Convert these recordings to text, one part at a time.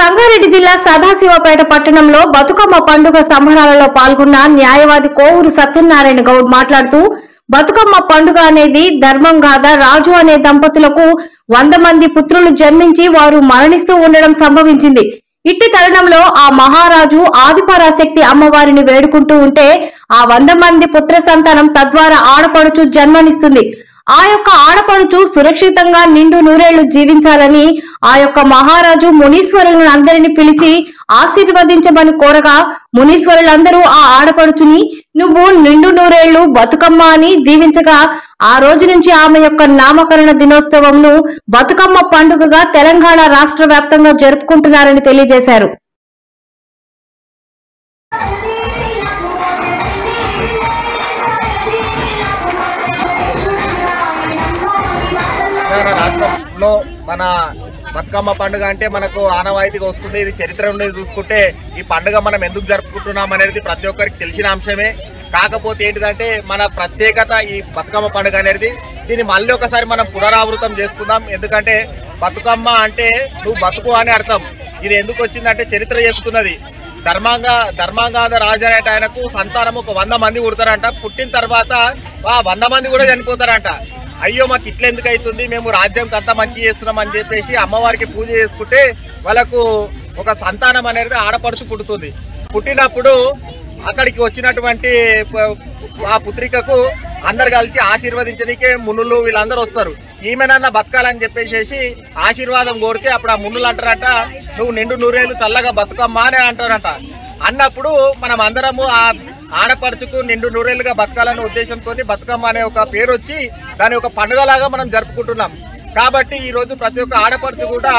సంగారెడ్డి జిల్లా సదాశివపేట పట్టణంలో బతుకమ్మ పండుగ సంబరాలలో పాల్గొన్న న్యాయవాది కోవూరు సత్యనారాయణ గౌడ్ మాట్లాడుతూ బతుకమ్మ పండుగ అనేది ధర్మం కాదా రాజు అనే దంపతులకు 100 మంది పుత్రులు జన్మించి వారు మరణిస్తూ ఉండడం సంభవించింది. ఇట్టి తరుణంలో ఆ మహారాజు ఆదిపరాశక్తి అమ్మవారిని వేడుకుంటూ ఉంటే ఆ 100 మంది పుత్ర సంతానం తద్వారా ఆడపడుచు జన్మనిస్తుంది. ఆ యొక్క ఆడపడుచు సురక్షితంగా నిండు నూరేళ్లు జీవించాలని ఆ యొక్క మహారాజు మునీశ్వరులను అందరినీ పిలిచి ఆశీర్వదించమని కోరగా మునీశ్వరులందరూ ఆ ఆడపడుచుని నువ్వు నిండు నూరేళ్లు బతుకమ్మ అని దీవించగా ఆ రోజు నుంచి ఆమె యొక్క నామకరణ దినోత్సవంను బతుకమ్మ పండుగగా తెలంగాణ రాష్ట్ర వ్యాప్తంగా జరుపుకుంటున్నారని తెలియజేశారు. రాష్ట్రంలో మన బతుకమ్మ పండుగ అంటే మనకు ఆనవాయితీగా వస్తుంది. ఇది చరిత్ర ఉండేది చూసుకుంటే ఈ పండుగ మనం ఎందుకు జరుపుకుంటున్నాం అనేది ప్రతి ఒక్కరికి తెలిసిన అంశమే. కాకపోతే ఏంటిదంటే మన ప్రత్యేకత ఈ బతుకమ్మ పండుగ అనేది దీన్ని మళ్ళీ ఒకసారి మనం పునరావృతం చేసుకుందాం. ఎందుకంటే బతుకమ్మ అంటే నువ్వు బతుకు అని అర్థం. ఇది ఎందుకు వచ్చిందంటే చరిత్ర చెప్తున్నది. ధర్మాంగాద రాజు అనేట ఆయనకు సంతానం ఒక 100 మంది పుడతారంట. పుట్టిన తర్వాత ఆ 100 మంది కూడా చనిపోతారంట. అయ్యో మాకు ఇట్లా ఎందుకు అవుతుంది, మేము రాజ్యంకి అంతా మంచి చేస్తున్నాం అని చెప్పేసి అమ్మవారికి పూజ చేసుకుంటే వాళ్ళకు ఒక సంతానం అనేది ఆడపడుచు పుడుతుంది. పుట్టినప్పుడు అక్కడికి వచ్చినటువంటి ఆ పుత్రికకు అందరు కలిసి ఆశీర్వదించడానికే మునులు వీళ్ళందరూ వస్తారు. ఈమెనన్నా బతకాలని చెప్పేసి ఆశీర్వాదం కోరితే అప్పుడు ఆ మునులు అంటారట నువ్వు నిండు నూరేళ్ళు చల్లగా బతుకమ్మా అని అంటారంట. అన్నప్పుడు మనం అందరము ఆ ఆడపడుచుకు నిండు నూరేళ్లుగా బతకాలనే ఉద్దేశంతో బతుకమ్మ అనే ఒక పేరు వచ్చి దాని ఒక పండుగలాగా మనం జరుపుకుంటున్నాం. కాబట్టి ఈ రోజు ప్రతి ఒక్క ఆడపడుచు కూడా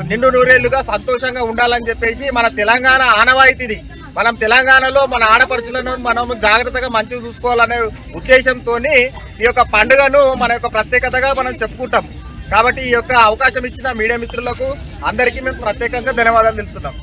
నిండు నూరేళ్లుగా సంతోషంగా ఉండాలని చెప్పేసి మన తెలంగాణ ఆనవాయితీది. మనం తెలంగాణలో మన ఆడపడుచులను మనం జాగ్రత్తగా మంచిగా చూసుకోవాలనే ఉద్దేశంతో ఈ యొక్క పండుగను మన యొక్క ప్రత్యేకతగా మనం చెప్పుకుంటాం. కాబట్టి ఈ యొక్క అవకాశం ఇచ్చిన మీడియా మిత్రులకు అందరికీ మేము ప్రత్యేకంగా ధన్యవాదాలు తెలుపుతున్నాం.